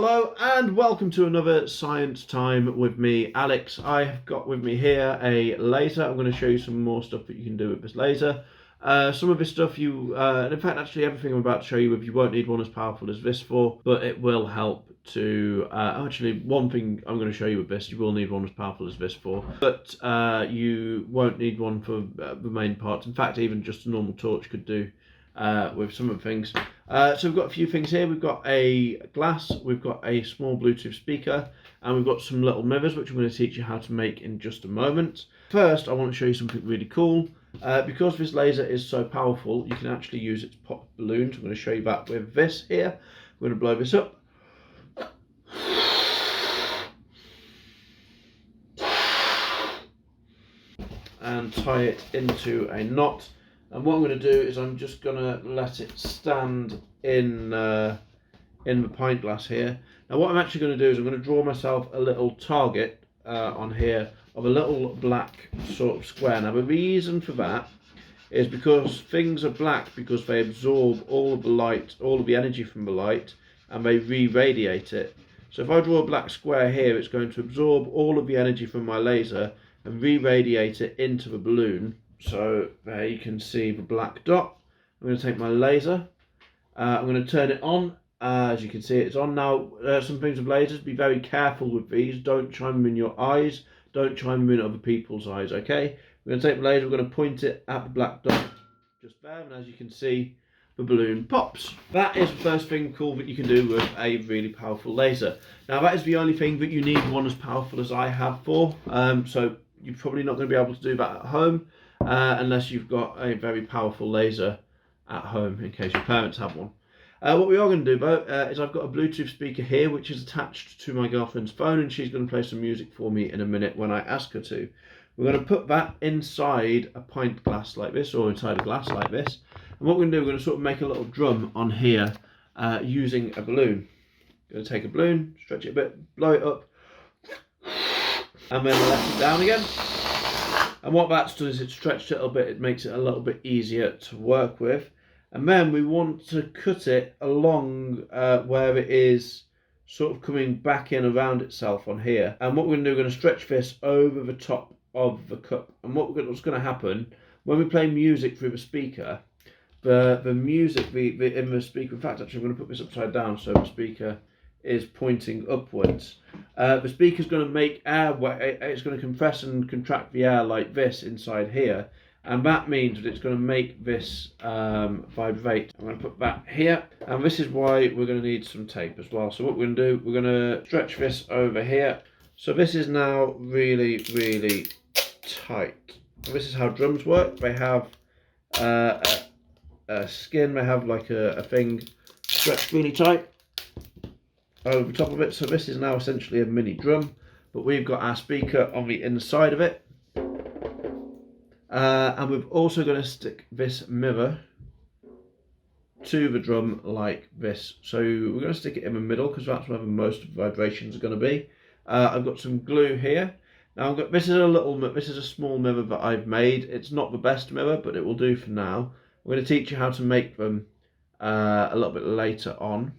Hello and welcome to another Science Time with me, Alex. I have got with me here a laser. I'm going to show you some more stuff that you can do with this laser. Some of this stuff and in fact actually everything I'm about to show you, you won't need one as powerful as this for, but it will help to, actually one thing I'm going to show you with this, you will need one as powerful as this for, but you won't need one for the main parts. In fact, even just a normal torch could do with some of the things. So we've got a few things here. We've got a glass, we've got a small Bluetooth speaker, and we've got some little mirrors which I'm going to teach you how to make in just a moment. First, I want to show you something really cool. Because this laser is so powerful, you can actually use it to pop balloons. I'm going to show you that with this here. I'm going to blow this up. And tie it into a knot. And what I'm going to do is I'm just going to let it stand in the pint glass here. Now what I'm actually going to do is I'm going to draw myself a little target on here of a little black sort of square. Now the reason for that is because things are black because they absorb all of the light, all of the energy from the light, and they re-radiate it. So if I draw a black square here, it's going to absorb all of the energy from my laser and re-radiate it into the balloon. So there you can see the black dot. I'm going to take my laser, I'm going to turn it on. As you can see, it's on now. Some things with lasers, be very careful with these. Don't shine them in your eyes, don't shine them in other people's eyes, okay? We're going to take the laser, we're going to point it at the black dot just there, and as you can see, the balloon pops. That is the first thing cool that you can do with a really powerful laser. Now that is the only thing that you need one as powerful as I have for, so you're probably not going to be able to do that at home. Unless you've got a very powerful laser at home, in case your parents have one. What we are going to do though is I've got a Bluetooth speaker here which is attached to my girlfriend's phone, and she's going to play some music for me in a minute when I ask her to. We're going to put that inside a pint glass like this, or inside a glass like this, and what we're going to do, we're going to sort of make a little drum on here using a balloon. Going to take a balloon, stretch it a bit, blow it up, and then let it down again. And what that's done is it's stretched it a little bit, it makes it a little bit easier to work with. And then we want to cut it along where it is sort of coming back in around itself on here. And what we're going to do, we're going to stretch this over the top of the cup. And what's going to happen, when we play music through the speaker, the music in the speaker, in fact actually I'm going to put this upside down so the speaker is pointing upwards. The speaker is going to make air, it's going to compress and contract the air like this inside here, and that means that it's going to make this vibrate. I'm going to put that here, and this is why we're going to need some tape as well. So what we're going to do, we're going to stretch this over here. So this is now really, really tight. And this is how drums work. They have a skin, they have like a thing stretched really tight over the top of it. So this is now essentially a mini drum, but we've got our speaker on the inside of it, and we're also going to stick this mirror to the drum like this. So we're going to stick it in the middle because that's where most of the vibrations are going to be. I've got some glue here. Now this is a small mirror that I've made. It's not the best mirror, but it will do for now. I'm going to teach you how to make them a little bit later on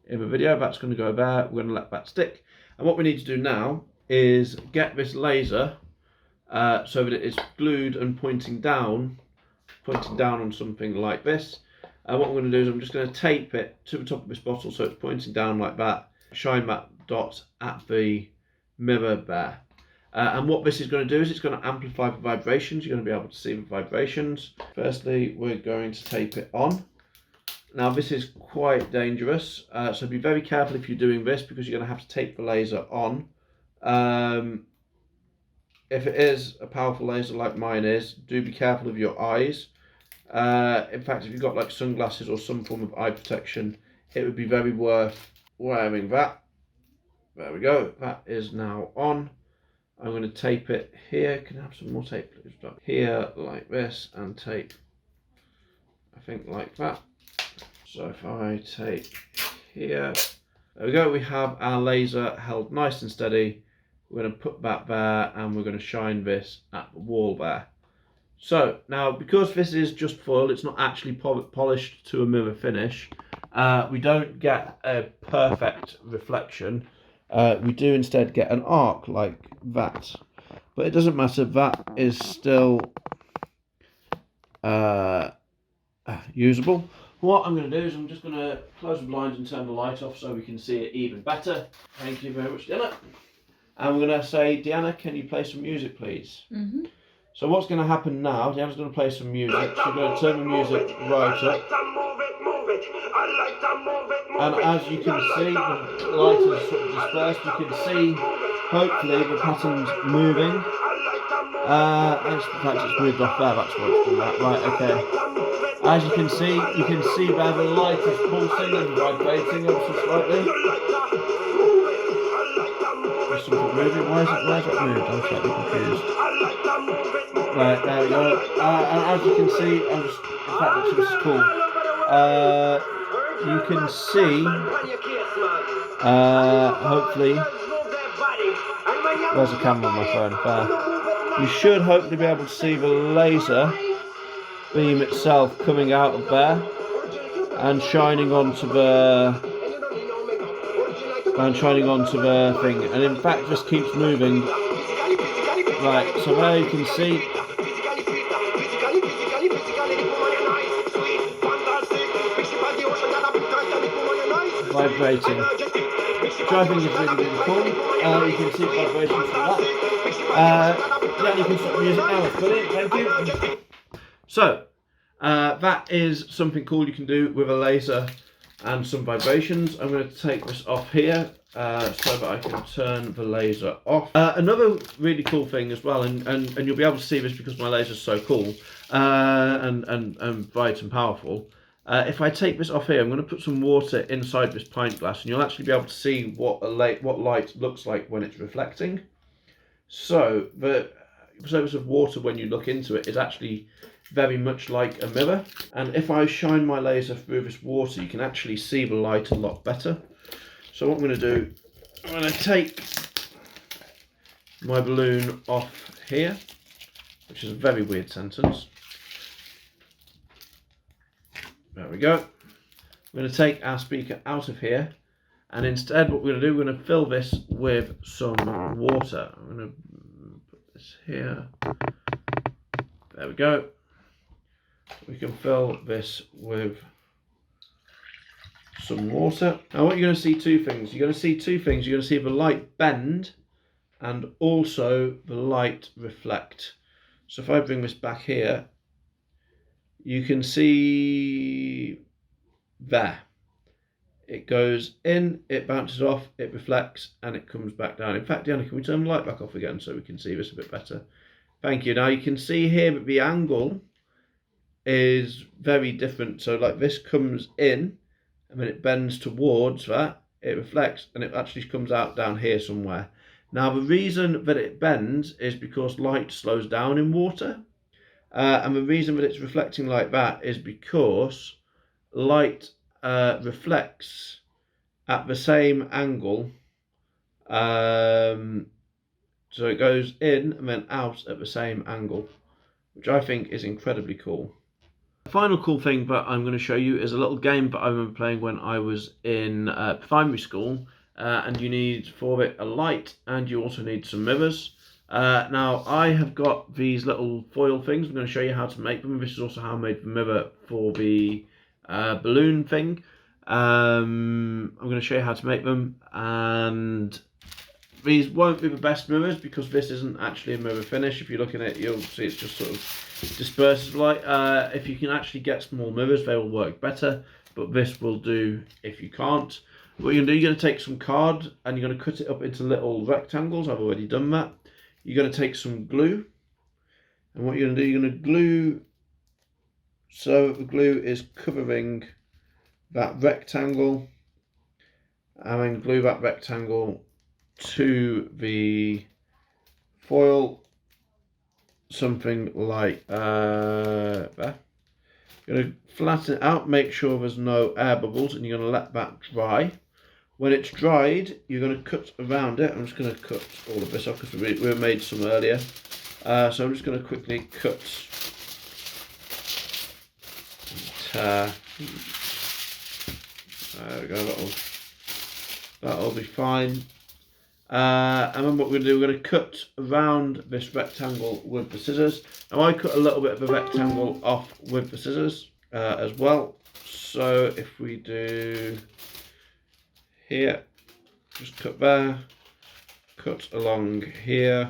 in the video. That's going to go there. We're going to let that stick, and what we need to do now is get this laser so that it is glued and pointing down on something like this. And what I'm going to do is I'm just going to tape it to the top of this bottle so it's pointing down like that. Shine that dot at the mirror there. And what this is going to do is it's going to amplify the vibrations. You're going to be able to see the vibrations. Firstly, we're going to tape it on. Now this is quite dangerous, so be very careful if you're doing this because you're going to have to tape the laser on. If it is a powerful laser like mine is, do be careful of your eyes. In fact, if you've got like sunglasses or some form of eye protection, it would be very worth wearing that. There we go, that is now on. I'm going to tape it here. Can I have some more tape please? Here like this, and tape, I think like that. So if I take here, there we go, we have our laser held nice and steady. We're going to put that there, and we're going to shine this at the wall there. So now, because this is just foil, it's not actually polished to a mirror finish, we don't get a perfect reflection. We do instead get an arc like that. But it doesn't matter, that is still usable. What I'm going to do is I'm just going to close the blinds and turn the light off so we can see it even better. Thank you very much, Deanna. And we're going to say, Deanna, can you play some music, please? Mm-hmm. So what's going to happen now, Deanna's going to play some music. She's going to turn the music right up. And as you can see, the light is sort of dispersed. You can see, hopefully, the pattern's moving. In fact, it's moved off there, that's why it's done that. Right, okay. As you can see where the light is pulsing and vibrating ever so slightly. There's something moving. Where's it moved? I'm slightly confused. Right, there we go. And as you can see, in fact, this is cool. You can see, hopefully, where's the camera on my phone? There. You should hopefully be able to see the laser beam itself coming out of there and shining onto the thing, and in fact just keeps moving. Right, so there you can see. Vibrating. Driving is really cool. You can see vibrations from that. Yeah, you can stop the music now. That's brilliant. Thank you. So that is something cool you can do with a laser and some vibrations. I'm going to take this off here so that I can turn the laser off. Another really cool thing as well, and you'll be able to see this because my laser is so cool and bright and powerful. If I take this off here, I'm going to put some water inside this pint glass, and you'll actually be able to see what light looks like when it's reflecting. So the surface of water, when you look into it, is actually very much like a mirror. And if I shine my laser through this water, you can actually see the light a lot better. So what I'm going to do, I'm going to take my balloon off here, which is a very weird sentence. There we go. We're going to take our speaker out of here, and instead what we're going to do, we're going to fill this with some water. I'm going to put this here. There we go. We can fill this with some water. Now what you're going to see two things. You're going to see the light bend and also the light reflect. So if I bring this back here, you can see there. It goes in, it bounces off, it reflects, and it comes back down. In fact, Deanna, can we turn the light back off again so we can see this a bit better? Thank you. Now you can see here that the angle is very different. So like this comes in, and then it bends towards that, it reflects, and it actually comes out down here somewhere. Now the reason that it bends is because light slows down in water. And the reason that it's reflecting like that is because light reflects at the same angle. So it goes in and then out at the same angle, which I think is incredibly cool. The final cool thing that I'm going to show you is a little game that I remember playing when I was in primary school. And you need for it a light, and you also need some mirrors. Now I have got these little foil things. I'm going to show you how to make them. This is also how I made the mirror for the balloon thing. I'm going to show you how to make them, and these won't be the best mirrors because this isn't actually a mirror finish. If you look at it, you'll see it's just sort of disperses light. If you can actually get small mirrors, they will work better, but this will do if you can't. What you're going to do, you're going to take some card and you're going to cut it up into little rectangles. I've already done that. You're going to take some glue, and what you're going to do, you're going to glue so the glue is covering that rectangle, and then glue that rectangle to the foil, something like there. You're going to flatten it out, make sure there's no air bubbles, and you're going to let that dry. When it's dried, you're going to cut around it. I'm just going to cut all of this off because we made some earlier. So I'm just going to quickly cut There we go, that'll be fine. And then what we're going to do, we're going to cut around this rectangle with the scissors. Now I cut a little bit of a rectangle off with the scissors as well. So if we do here, just cut there, cut along here,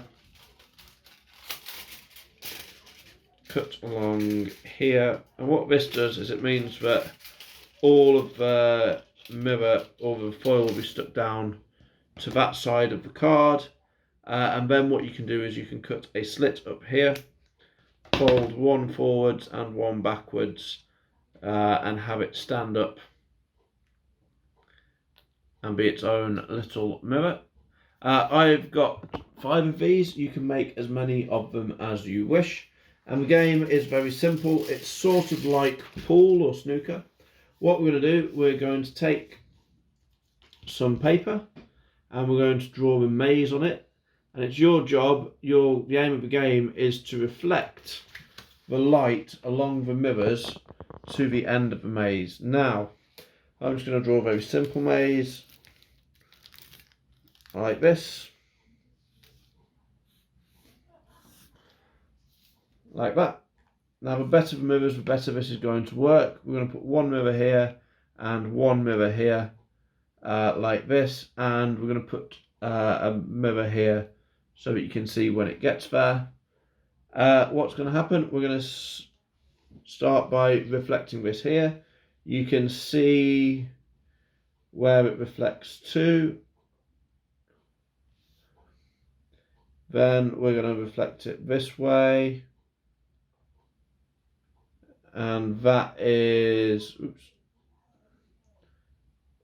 cut along here. And what this does is it means that all of the mirror or the foil will be stuck down to that side of the card, and then what you can do is you can cut a slit up here, fold one forwards and one backwards, and have it stand up and be its own little mirror. I've got 5 of these. You can make as many of them as you wish, and the game is very simple. It's sort of like pool or snooker. What we're going to do, we're going to take some paper and we're going to draw a maze on it, and it's your job, the aim of the game is to reflect the light along the mirrors to the end of the maze. Now, I'm just going to draw a very simple maze, like this, like that. Now the better the mirrors, the better this is going to work. We're going to put one mirror here and one mirror here, like this, and we're going to put a mirror here so that you can see when it gets there. What's going to happen, we're going to start by reflecting this here. You can see where it reflects to. Then we're going to reflect it this way, and that is, oops,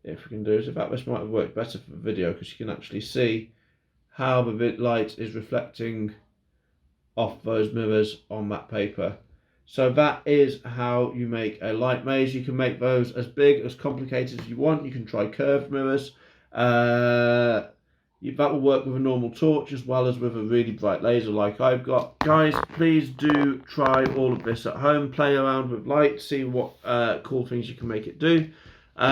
if we can do it, this might have worked better for the video because you can actually see how the light is reflecting off those mirrors on that paper. So that is how you make a light maze. You can make those as big, as complicated as you want. You can try curved mirrors. That will work with a normal torch as well as with a really bright laser like I've got. Guys, please do try all of this at home. Play around with light, see what cool things you can make it do. Play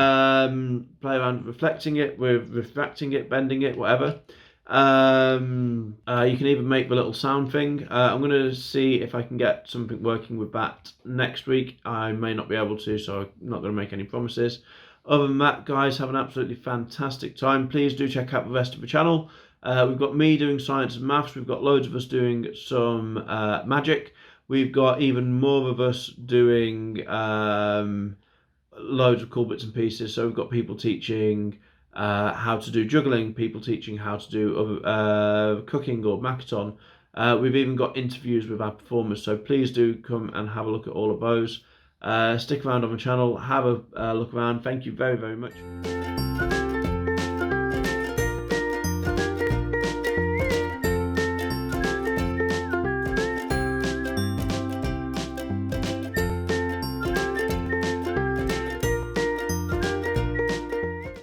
around with reflecting it, with refracting it, bending it, whatever. You can even make the little sound thing. I'm going to see if I can get something working with that next week. I may not be able to, so I'm not going to make any promises. Other than that, guys, have an absolutely fantastic time. Please do check out the rest of the channel. We've got me doing science and maths. We've got loads of us doing some magic. We've got even more of us doing loads of cool bits and pieces. So we've got people teaching how to do juggling, people teaching how to do cooking or Makaton. We've even got interviews with our performers, so please do come and have a look at all of those. Stick around on the channel, have a look around. Thank you very, very much.